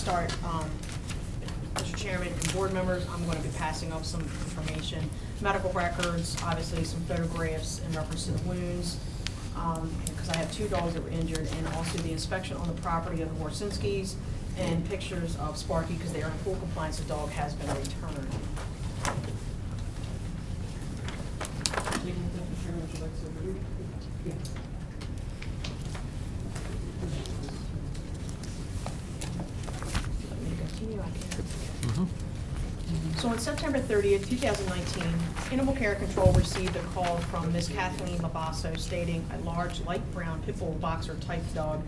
start, Mr. Chairman and board members, I'm going to be passing up some information, medical records, obviously some photographs in reference to the wounds, because I have 2 dogs that were injured, and also the inspection on the property of the Warczynskis, and pictures of Sparky, because they are in full compliance. The dog has been returned. So on September 30th, 2019, Animal Care Control received a call from Ms. Kathleen Labasso stating a large light brown pit bull boxer type dog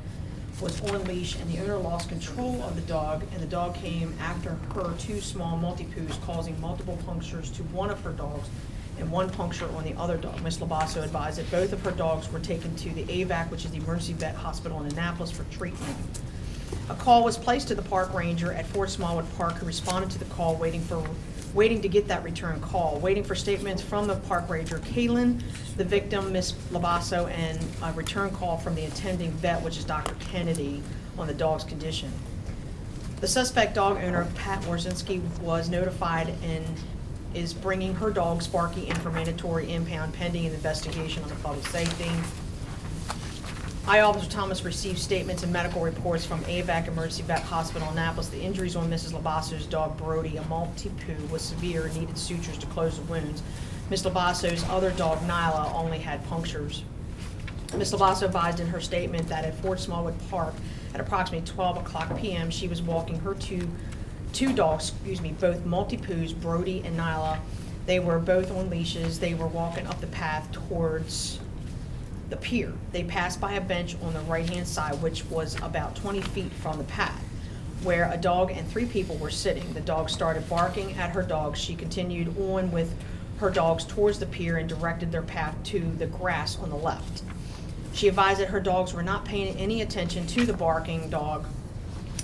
was on leash and the owner lost control of the dog, and the dog came after her 2 small multi-poos, causing multiple punctures to one of her dogs and 1 puncture on the other dog. Ms. Labasso advised that both of her dogs were taken to the AVAC, which is the Emergency Vet Hospital in Annapolis, for treatment. A call was placed to the park ranger at Fort Smallwood Park, who responded to the call, waiting to get that return call, waiting for statements from the park ranger, Kaylin, the victim, Ms. Labasso, and a return call from the attending vet, which is Dr. Kennedy, on the dog's condition. The suspect dog owner, Pat Warczynski, was notified and is bringing her dog, Sparky, in for mandatory impound pending an investigation on the public safety. I, Officer Thomas, received statements and medical reports from AVAC Emergency Vet Hospital in Annapolis. The injuries on Mrs. Labasso's dog, Brody, a multi-poo, was severe and needed sutures to close the wounds. Ms. Labasso's other dog, Nyla, only had punctures. Ms. Labasso advised in her statement that at Fort Smallwood Park at approximately 12 o'clock p.m., she was walking her two dogs, both multi-poos, Brody and Nyla. They were both on leashes. They were walking up the path towards the pier. They passed by a bench on the right-hand side, which was about 20 feet from the path, where a dog and 3 people were sitting. The dog started barking at her dogs. She continued on with her dogs towards the pier and directed their path to the grass on the left. She advised that her dogs were not paying any attention to the barking dog.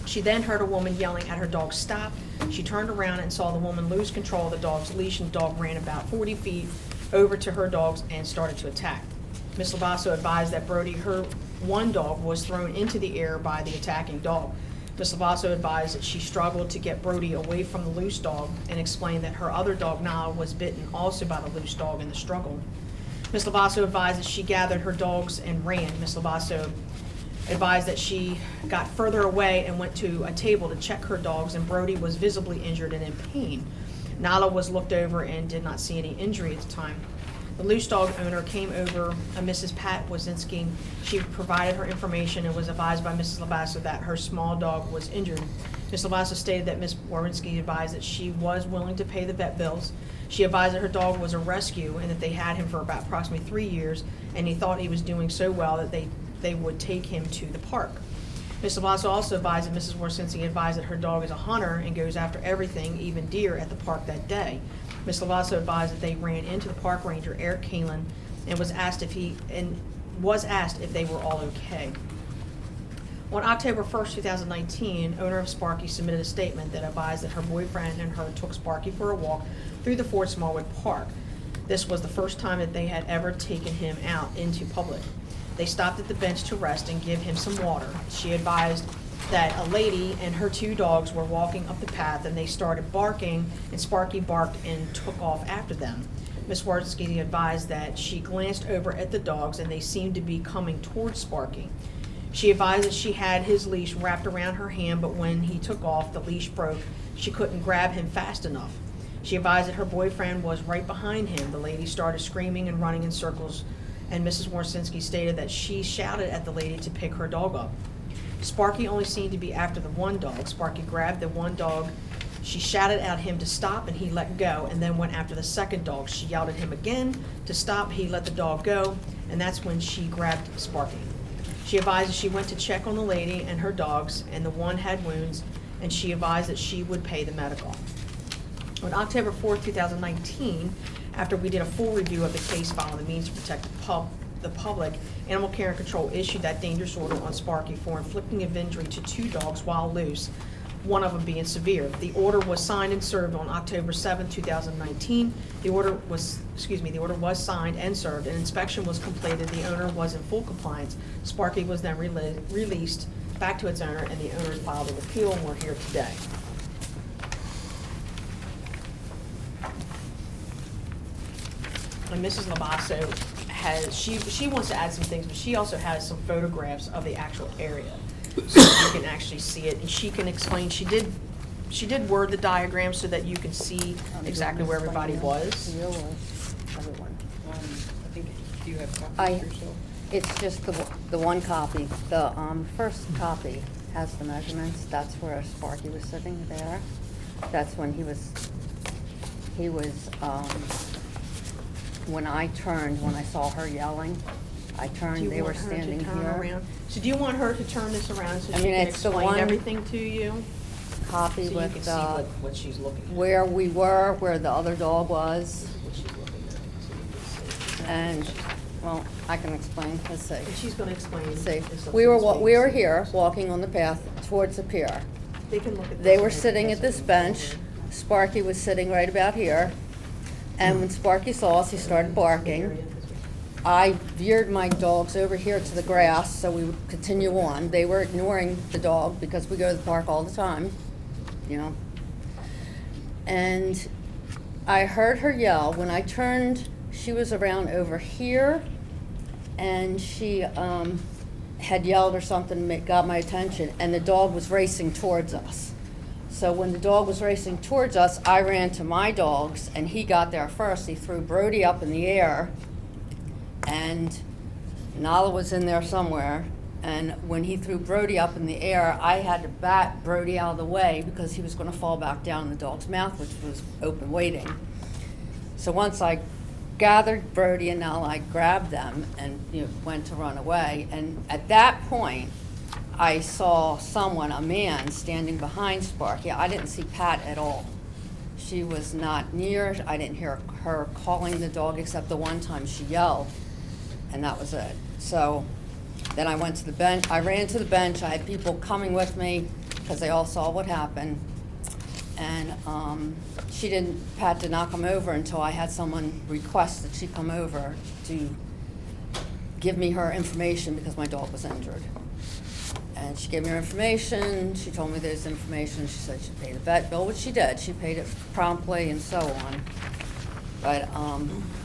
She then heard a woman yelling at her dog, "Stop." She turned around and saw the woman lose control of the dog's leash, and the dog ran about 40 feet over to her dogs and started to attack. Ms. Labasso advised that Brody, her 1 dog, was thrown into the air by the attacking dog. Ms. Labasso advised that she struggled to get Brody away from the loose dog and explained that her other dog, Nile, was bitten also by the loose dog in the struggle. Ms. Labasso advised that she gathered her dogs and ran. Ms. Labasso advised that she got further away and went to a table to check her dogs, and Brody was visibly injured and in pain. Nala was looked over and did not see any injury at the time. The loose dog owner came over, Mrs. Pat Warczynski. She provided her information and was advised by Mrs. Labasso that her small dog was injured. Ms. Labasso stated that Ms. Warczynski advised that she was willing to pay the vet bills. She advised that her dog was a rescue and that they had him for about approximately 3 years, and he thought he was doing so well that they would take him to the park. Ms. Labasso also advised that Mrs. Warczynski advised that her dog is a hunter and goes after everything, even deer, at the park that day. Ms. Labasso advised that they ran into the park ranger, Eric Kaylin, and was asked if they were all okay. On October 1st, 2019, owner of Sparky submitted a statement that advised that her boyfriend and her took Sparky for a walk through the Fort Smallwood Park. This was the first time that they had ever taken him out into public. They stopped at the bench to rest and give him some water. She advised that a lady and her 2 dogs were walking up the path, and they started barking, and Sparky barked and took off after them. Ms. Warczynski advised that she glanced over at the dogs and they seemed to be coming towards Sparky. She advised that she had his leash wrapped around her hand, but when he took off, the leash broke. She couldn't grab him fast enough. She advised that her boyfriend was right behind him. The lady started screaming and running in circles, and Mrs. Warczynski stated that she shouted at the lady to pick her dog up. Sparky only seemed to be after the 1 dog. Sparky grabbed the 1 dog. She shouted at him to stop, and he let go, and then went after the 2nd dog. She yelled at him again to stop. He let the dog go, and that's when she grabbed Sparky. She advised that she went to check on the lady and her dogs, and the 1 had wounds, and she advised that she would pay the medical. On October 4th, 2019, after we did a full review of the case file and the means to protect the public, Animal Care and Control issued that dangerous order on Sparky for inflicting of injury to 2 dogs while loose, 1 of them being severe. The order was signed and served on October 7, 2019. The order was signed and served. An inspection was completed. The owner was in full compliance. Sparky was then released back to its owner, and the owner filed an appeal, and we're here today. And Mrs. Labasso has, she wants to add some things, but she also has some photographs of the actual area. So you can actually see it, and she can explain, she did word the diagram so that you can see exactly where everybody was. I think, do you have copies yourself? It's just the one copy. The first copy has the measurements. That's where Sparky was sitting there. That's when he was, when I turned, when I saw her yelling, I turned, they were standing here. So do you want her to turn this around so I she mean, can it's the explain one everything to you? Copy So you with can see what she's looking at. where we were, where the other dog was, This is what she's looking at. So you can see exactly and, what she's looking well, I can explain. Let's see. at. And she's gonna explain. See, this up we to were the space. we were here, walking on the path towards the pier. They can look at this. They and were can sitting guess at this what bench. we Sparky was sitting right about here. And when Sparky saw us, he started barking. I veered my dogs over here to the grass so we would continue on. They were ignoring the dog because we go to the park all the time, you know. And I heard her yell. When I turned, she was around over here, and she had yelled or something, got my attention, and the dog was racing towards us. So when the dog was racing towards us, I ran to my dogs, and he got there first. He threw Brody up in the air, and Nala was in there somewhere. And when he threw Brody up in the air, I had to bat Brody out of the way because he was going to fall back down in the dog's mouth, which was open waiting. So once I gathered Brody and Nala, I grabbed them and went to run away. And at that point, I saw someone, a man, standing behind Sparky. I didn't see Pat at all. She was not near. I didn't hear her calling the dog except the one time she yelled, and that was it. So then I went to the bench. I ran to the bench. I had people coming with me because they all saw what happened. And Pat did not come over until I had someone request that she come over to give me her information because my dog was injured. And she gave me her information. She told me there's information. She said she'd pay the vet bill, which she did. She paid it promptly and so on. But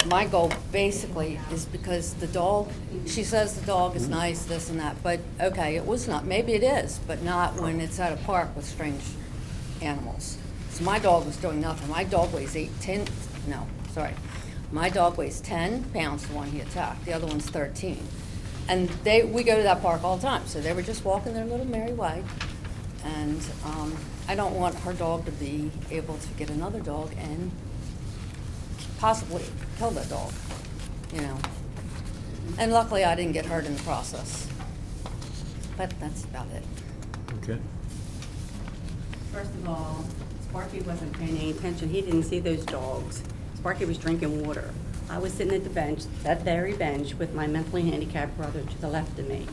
my goal basically is because the dog, she says the dog is nice, this and that, but okay, it was not. Maybe it is, but not when it's at a park with strange animals. So my dog was doing nothing. My dog weighs my dog weighs 10 pounds, the one he attacked. The other one's 13. And we go to that park all the time. So they were just walking their little merry way. And I don't want her dog to be able to get another dog and possibly kill that dog, And luckily I didn't get hurt in the process. But that's about it. Okay. First of all, Sparky wasn't paying any attention. He didn't see those dogs. Sparky was drinking water. I was sitting at the bench, that very bench, with my mentally handicapped brother to the left of me.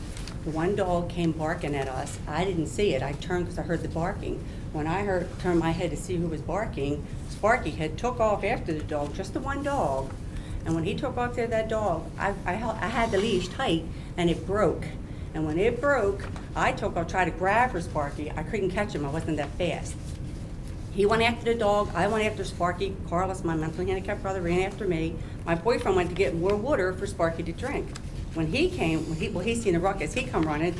The one dog came barking at us. I didn't see it. I turned because I heard the barking. When I turned my head to see who was barking, Sparky had took off after the dog, just the one dog. And when he took off after that dog, I had the leash tight, and it broke. And when it broke, I took off, tried to grab for Sparky. I couldn't catch him. I wasn't that fast. He went after the dog. I went after Sparky. Carlos, my mentally handicapped brother, ran after me. My boyfriend went to get more water for Sparky to drink. When he came, he seen the ruckus, he come running,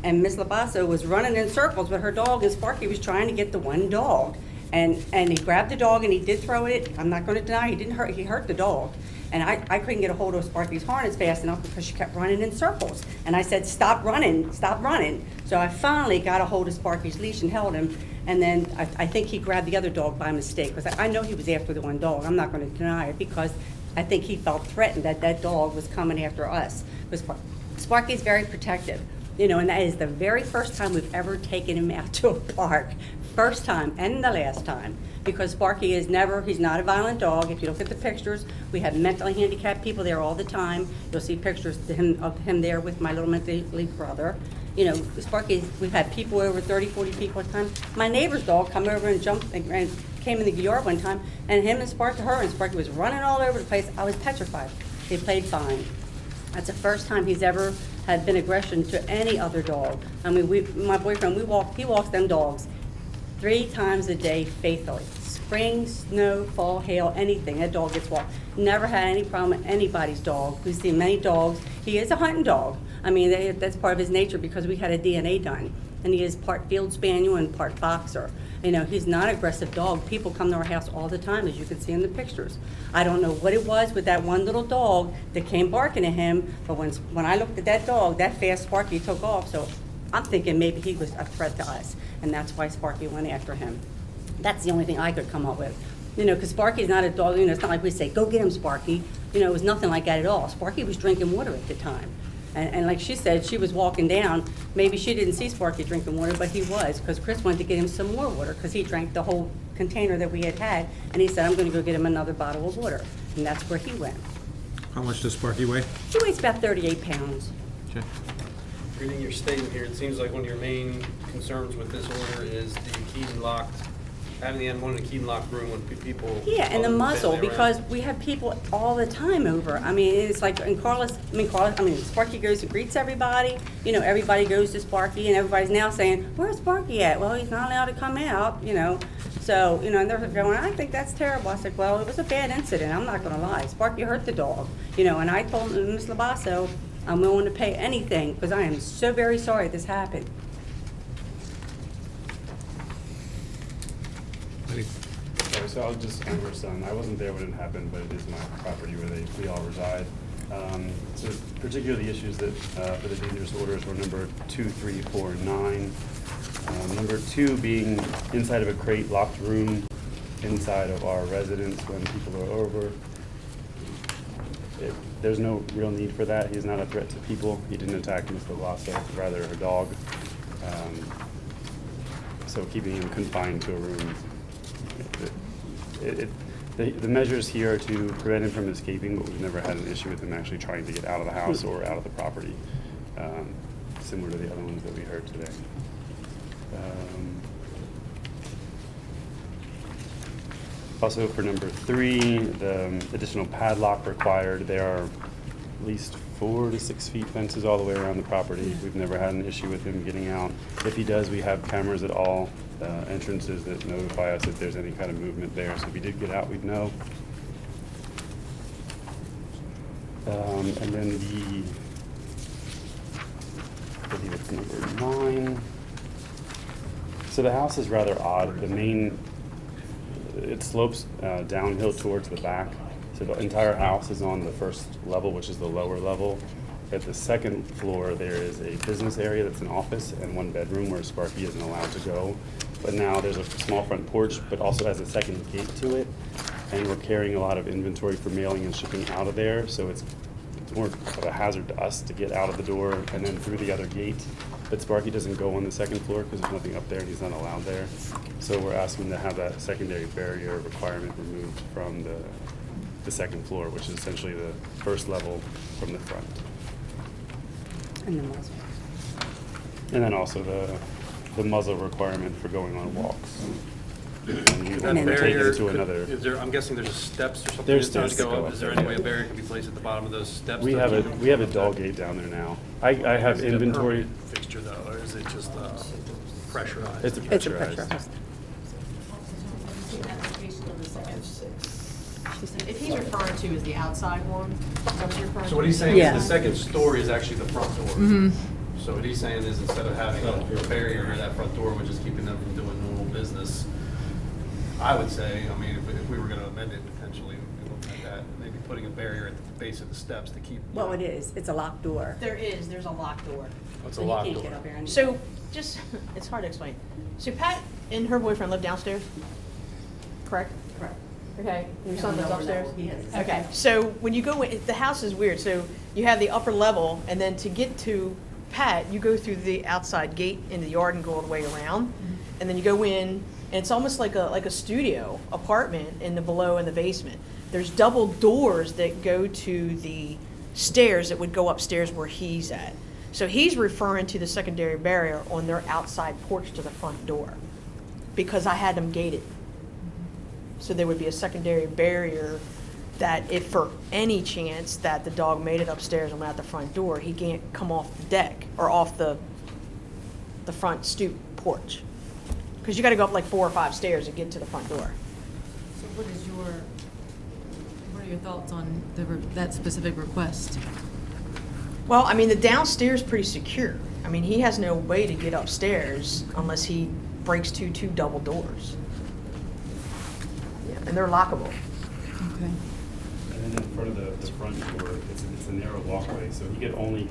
and Miss Labasso was running in circles with her dog, and Sparky was trying to get the one dog. And he grabbed the dog, and he did throw it. I'm not going to deny he hurt the dog. And I couldn't get a hold of Sparky's harness fast enough because she kept running in circles. And I said, stop running, stop running. So I finally got a hold of Sparky's leash and held him. And then I think he grabbed the other dog by mistake, because I know he was after the one dog. I'm not going to deny it, because I think he felt threatened that dog was coming after us. Because Sparky's very protective, and that is the very first time we've ever taken him out to a park. First time and the last time. Because Sparky he's not a violent dog. If you look at the pictures, we have mentally handicapped people there all the time. You'll see pictures of him there with my little mentally brother. Sparky, we've had people over 30, 40 people at a time. My neighbor's dog come over and jumped and came in the yard one time, and Sparky was running all over the place. I was petrified. They played fine. That's the first time he's ever had been aggression to any other dog. I mean, my boyfriend, he walks them dogs 3 times a day faithfully. Spring, snow, fall, hail, anything, that dog gets walked. Never had any problem with anybody's dog. We've seen many dogs. He is a hunting dog. I mean, that's part of his nature because we had a DNA done. And he is part field spaniel and part boxer. You know, he's not an aggressive dog. People come to our house all the time, as you can see in the pictures. I don't know what it was with that one little dog that came barking at him, but when I looked at that dog, that fast Sparky took off. So I'm thinking maybe he was a threat to us, and that's why Sparky went after him. That's the only thing I could come up with. You know, because Sparky's not a dog, you know, it's not like we say, go get him, Sparky. You know, it was nothing like that at all. Sparky was drinking water at the time. And like she said, she was walking down. Maybe she didn't see Sparky drinking water, but he was, because Chris went to get him some more water, because he drank the whole container that we had, and he said, I'm going to go get him another bottle of water. And that's where he went. How much does Sparky weigh? He weighs about 38 pounds. Okay. Reading your statement here, it seems like one of your main concerns with this order is the keyed and locked, having the animal in a keyed and locked room when people. Yeah, and the other muzzle, family because around. we have people all the time over. I mean, it's like, and Sparky goes and greets everybody. You know, everybody goes to Sparky, and everybody's now saying, where's Sparky at? Well, he's not allowed to come out, you know. So, you know, and they're going, I think that's terrible. I said, well, it was a bad incident. I'm not going to lie. Sparky hurt the dog, you know, and I told Ms. Labasso, I'm willing to pay anything, because I am so very sorry this happened. Sorry, so I'll just, I wasn't there when it happened, but it is my property where we all reside. So particularly issues that, for the dangerous orders were number 2, 3, 4, and 9. Number 2 being inside of a crate, locked room, inside of our residence when people are over. There's no real need for that. He's not a threat to people. He didn't attack Ms. Labasso, rather her dog. So keeping him confined to a room, the measures here are to prevent him from escaping, but we've never had an issue with him actually trying to get out of the house or out of the property, similar to the other ones that we heard today. Also for number 3, the additional padlock required. There are at least 4 to 6 feet fences all the way around the property. We've never had an issue with him getting out. If he does, we have cameras at all entrances that notify us if there's any kind of movement there. So if he did get out, we'd know. And then I believe it's number 9. So the house is rather odd. It slopes downhill towards the back. So the entire house is on the first level, which is the lower level. At the second floor, there is a business area that's an office and 1 bedroom where Sparky isn't allowed to go. But now there's a small front porch, but also has a second gate to it. And we're carrying a lot of inventory for mailing and shipping out of there. So it's more of a hazard to us to get out of the door and then through the other gate. But Sparky doesn't go on the second floor because there's nothing up there and he's not allowed there. So we're asking to have that secondary barrier requirement removed from the second floor, which is essentially the first level from the front. And the muzzle. And then also the muzzle requirement for going on walks. And we That want to take barrier, it to another. is there, I'm guessing there's just steps or something? There's that steps go that go up. up Is there there. any way a barrier can be placed at the bottom of those steps? We to have keep a them we have a from dog that? gate down there now. I have Is it a inventory. permanent fixture though, or is it just pressurized? It's a It's a pressurized. pressurized. If he's referring to as the outside one, is that what you're referring to? So what he's saying Yeah. is the second story is actually the front door. So what he's saying is instead of having a barrier near that front door, which is keeping them from doing normal business, I would say, I mean, if we were gonna amend it potentially, we look at that, maybe putting a barrier at the base of the steps to keep. Well, it is. It's a locked door. There's a locked door. It's So a he locked can't door. get up there anyway. So, just, it's hard to explain. So Pat and her boyfriend live downstairs? Correct? Correct. Okay, your son Yeah, lives lower upstairs? level, he is. Okay, so when you go in, the house is weird, so you have the upper level, and then to get to Pat, you go through the outside gate in the yard and go all the way around, and then you go in, and it's almost like a studio apartment in the below in the basement. There's double doors that go to the stairs that would go upstairs where he's at. So he's referring to the secondary barrier on their outside porch to the front door, because I had them gated. So there would be a secondary barrier that if for any chance that the dog made it upstairs and went out the front door, he can't come off the deck or off the front stoop porch. Because you got to go up like 4 or 5 stairs to get to the front door. So what are your thoughts on that specific request? Well, I mean, the downstairs pretty secure. I mean, he has no way to get upstairs unless he breaks two double doors. Yeah, and they're lockable. Okay. And then in front of the front door, it's a narrow walkway, so he could only,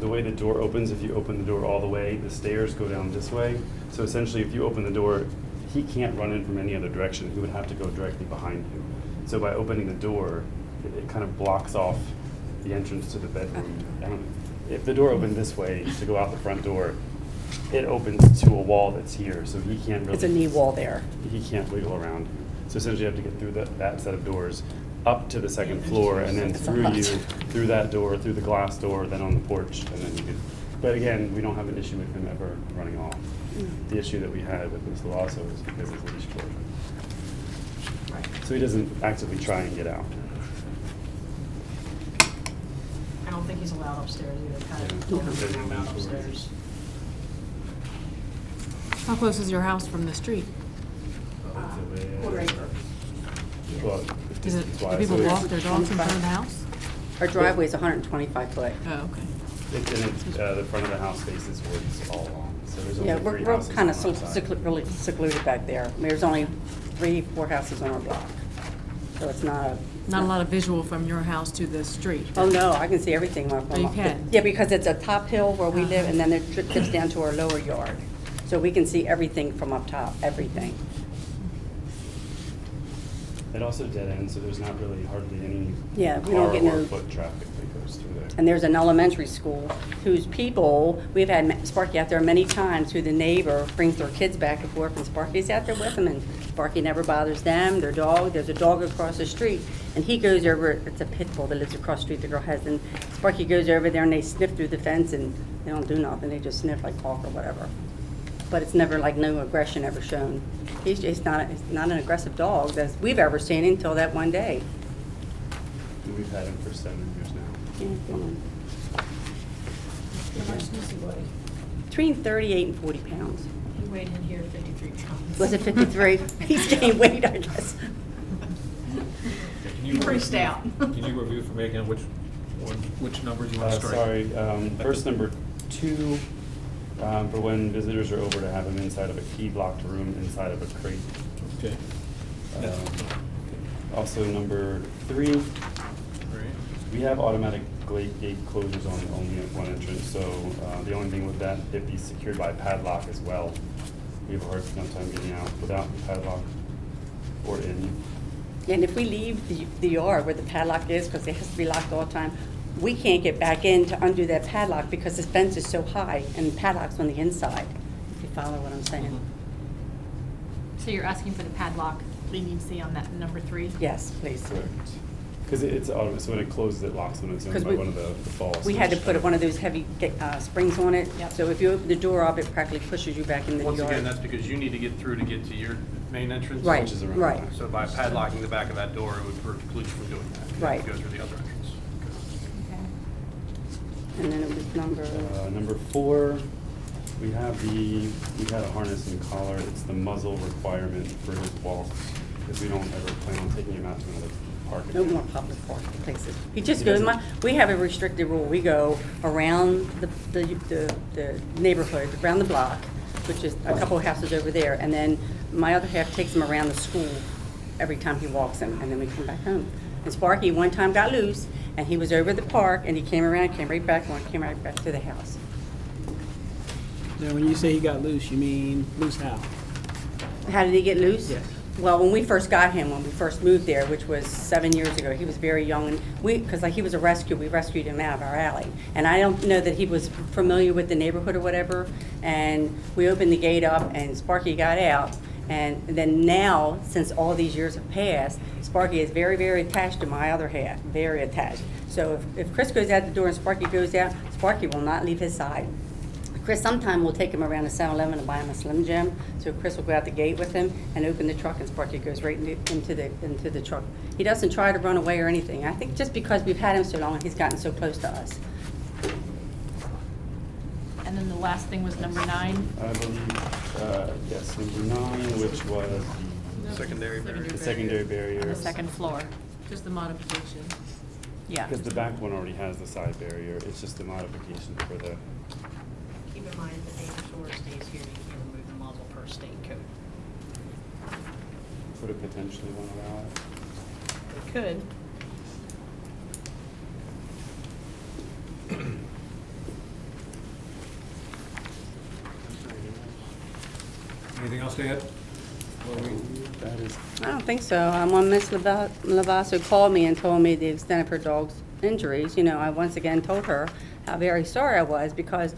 the way the door opens, if you open the door all the way, the stairs go down this way. So essentially, if you open the door, he can't run in from any other direction. He would have to go directly behind you. So by opening the door, it kind of blocks off the entrance to the bedroom. And if the door opened this way to go out the front door, it opens to a wall that's here, so he can't really. It's a knee wall there. He can't wiggle around. So essentially, you have to get through that set of doors, up to the second floor, and then through you, through that door, through the glass door, then on the porch, and then you could. But again, we don't have an issue with him ever running off. The issue that we had with Mr. Lasso is because of the leash cord. Right. So he doesn't actively try and get out. I don't think he's allowed upstairs either. Kind of Yeah. told him he's not allowed upstairs. How close is your house from the street? Quarter acre. Well, Do distance-wise, people so it's- walk their dogs in front of the house? Our driveway's 125 foot. Oh, okay. the front of the house faces woods all along, so there's only Yeah, 3 we're houses kind on of our side. really secluded back there. I mean, there's only 3, 4 houses on our block. So it's not a. Not a lot of visual from your house to the street? Oh, no, I can see everything. From Oh, you can? Yeah, because it's a top hill where we live, and then it dips down to our lower yard. So we can see everything from up top, everything. It also dead ends, so there's not really hardly any Yeah, we don't car get or no- foot traffic that goes through there. And there's an elementary school whose people, we've had Sparky out there many times, who the neighbor brings their kids back and forth, and Sparky's out there with them, and Sparky never bothers them, their dog. There's a dog across the street, and he goes over, it's a pit bull that lives across the street the girl has, and Sparky goes over there and they sniff through the fence, and they don't do nothing, they just sniff like hawk or whatever. But it's never like no aggression ever shown. He's not an aggressive dog that we've ever seen until that one day. And we've had him for 7 years now. Yeah, come on. How much does he weigh? Between 38 and 40 pounds. He weighed in here 53 pounds. Was it 53? He's gained weight, I guess. He's pretty stout. Can you review for me again which numbers you want to strike? Sorry, first number 2, for when visitors are over to have them inside of a key-locked room inside of a crate. Okay. Also, number 3, Great. we have automatic gate closers on only at one entrance, so the only thing with that, it'd be secured by padlock as well. We have a hard enough time getting out without the padlock or in. And if we leave the yard where the padlock is, because it has to be locked all the time, we can't get back in to undo that padlock because the fence is so high and the padlock's on the inside, if you follow what I'm saying. So you're asking for the padlock we need to see on that number 3? Yes, please. Correct. Because it's auto, so when it closes, it locks on its own 'Cause by we- one of the falls. We had to put one of those heavy springs on it, Yep. so if you open the door up, it practically pushes you back in the yard. Once again, that's because you need to get through to get to your main entrance. Right, Which is around right. the back. So by padlocking the back of that door, it would preclude you from doing that. You have to Right. Go through the other entrance. And then it was Number 4, we had a harness and collar. It's the muzzle requirement for his walks, because we don't ever plan on taking him out to another park. no again. more public park places. He just He goes, doesn't- we have a restricted rule. We go around the neighborhood, around the block, which is a couple of houses over there, and then my other half takes him around the school every time he walks him, and then we come back home. And Sparky one time got loose, and he was over the park, and he came around, came right back to the house. Now, when you say he got loose, you mean loose how? How did he get loose? Yes. Well, when we first got him, when we first moved there, which was 7 years ago, he was very young, and because like he was a rescue, we rescued him out of our alley. And I don't know that he was familiar with the neighborhood or whatever, and we opened the gate up, and Sparky got out. And then now, since all these years have passed, Sparky is very, very attached to my other half, very attached. So if Chris goes out the door and Sparky goes out, Sparky will not leave his side. Chris sometime will take him around to 7-Eleven and buy him a Slim Jim. So Chris will go out the gate with him and open the truck, and Sparky goes right into the truck. He doesn't try to run away or anything. I think just because we've had him so long, he's gotten so close to us. And then the last thing was number 9. I believe, yes, number 9, which was Secondary barrier. the secondary barrier. On the second floor. Just the modification. Yeah. Because the back one already has the side barrier, it's just a modification for the, Keep in mind, if the neighbor's door stays here, you can remove the muzzle per state code. could it potentially want to allow it? It could. Anything else to add? That is, I don't think so. When Miss Lavasso called me and told me the extent of her dog's injuries, I once again told her how very sorry I was, because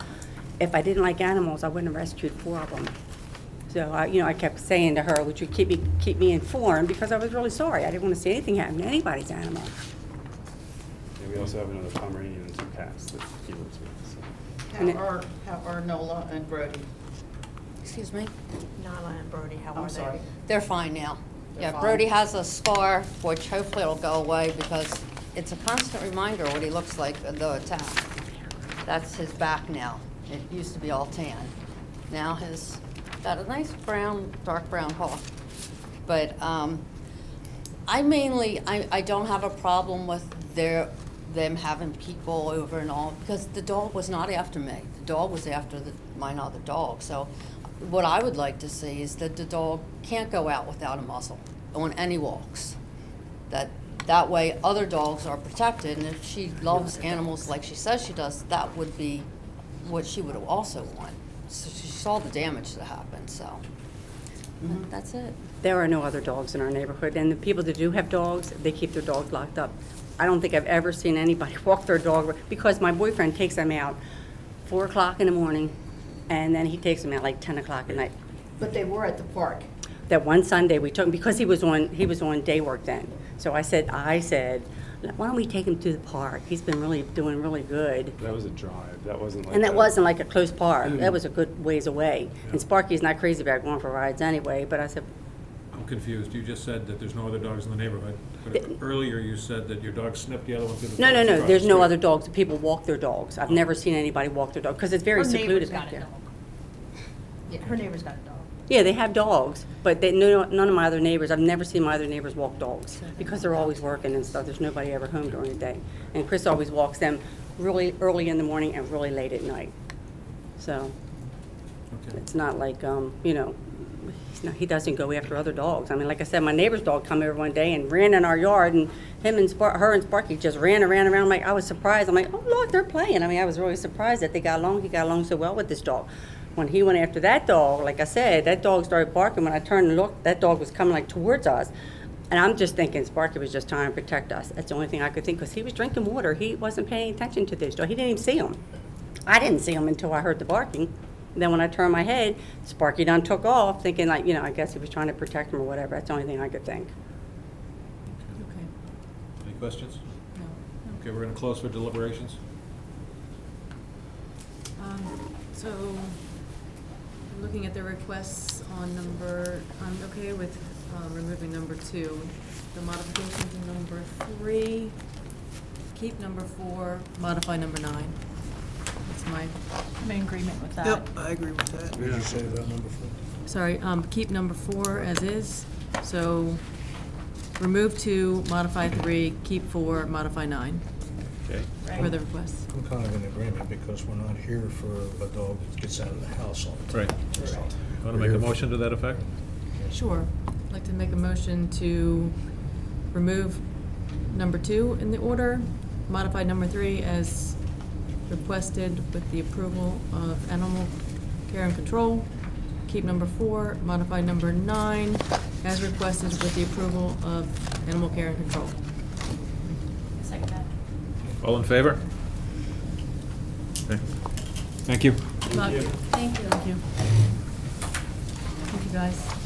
if I didn't like animals, I wouldn't have rescued 4 of them. So I kept saying to her, would you keep me informed, because I was really sorry. I didn't want to see anything happen to anybody's animal. yeah, we also have another Pomeranian and 2 cats that he lives with, so. And it- How are Nola and Brody? Excuse me? Nala and Brody, how I'm are they? sorry. They're fine now. They're Yeah, fine? Brody has a scar, which hopefully it'll go away, because it's a constant reminder what he looks like in the attack. That's his back now. It used to be all tan. Now his, got a nice brown, dark brown haw. But I don't have a problem with them having people over and all, because the dog was not after me. The dog was after mine other dog. So what I would like to see is that the dog can't go out without a muzzle on any walks. That way other dogs are protected, and if she loves animals like she says she does, that would be what she would also want. So she saw the damage that happened, so that's it. There are no other dogs in our neighborhood, and the people that do have dogs, they keep their dogs locked up. I don't think I've ever seen anybody walk their dog, because my boyfriend takes them out 4 o'clock in the morning, and then he takes them out like 10 o'clock at night. But they were at the park. That one Sunday we took him, because he was on day work then. So I said, why don't we take him to the park? He's been doing really good. That was a drive, that wasn't like. And that a- wasn't like a close park. That was a good ways away. And Sparky's not crazy about going for rides anyway, but I said, I'm confused. You just said that there's no other dogs in the neighborhood. But earlier you said that your dog snipped the other one through the. no, fence across there's the no street. other dogs. People walk their dogs. I've never seen anybody walk their dog, because it's very Her neighbor's secluded got back a there. dog. Yeah, her neighbor's got a dog. Yeah, they have dogs, but none of my other neighbors, I've never seen my other neighbors walk dogs, because they're always working and stuff. There's nobody ever home during the day. And Chris always walks them really early in the morning and really late at night. So Okay. it's not like, he doesn't go after other dogs. I mean, like I said, my neighbor's dog come over one day and ran in our yard, and her and Sparky just ran around. I'm like, I was surprised. I'm like, oh, look, they're playing. I mean, I was really surprised that they got along. He got along so well with this dog. When he went after that dog, like I said, that dog started barking. When I turned and looked, that dog was coming like towards us. And I'm just thinking Sparky was just trying to protect us. That's the only thing I could think, because he was drinking water. He wasn't paying attention to this dog. He didn't even see him. I didn't see him until I heard the barking. And then when I turned my head, Sparky done took off, thinking like, I guess he was trying to protect him or whatever. That's the only thing I could think. Okay. Any questions? No. Okay, we're going to close for deliberations. So, looking at the requests on number, I'm okay with removing number 2. The modifications in number 3, keep number 4, modify number 9. That's my, I'm in agreement with that. Yep, I agree with that. What did you say about number 4? sorry, keep number 4 as is. So, remove 2, modify 3, keep 4, modify 9 Okay. for the requests. I'm kind of in agreement because we're not here for a dog that gets out of the house all the time. Right. Want to make a motion to that effect? Sure. I'd like to make a motion to remove number 2 in the order, modify number 3 as requested with the approval of Animal Care and Control, keep number 4, modify number 9 as requested with the approval of Animal Care and Control. Second that. All in favor? Okay. Thank you. Thank you. Thank you. Thank you, guys.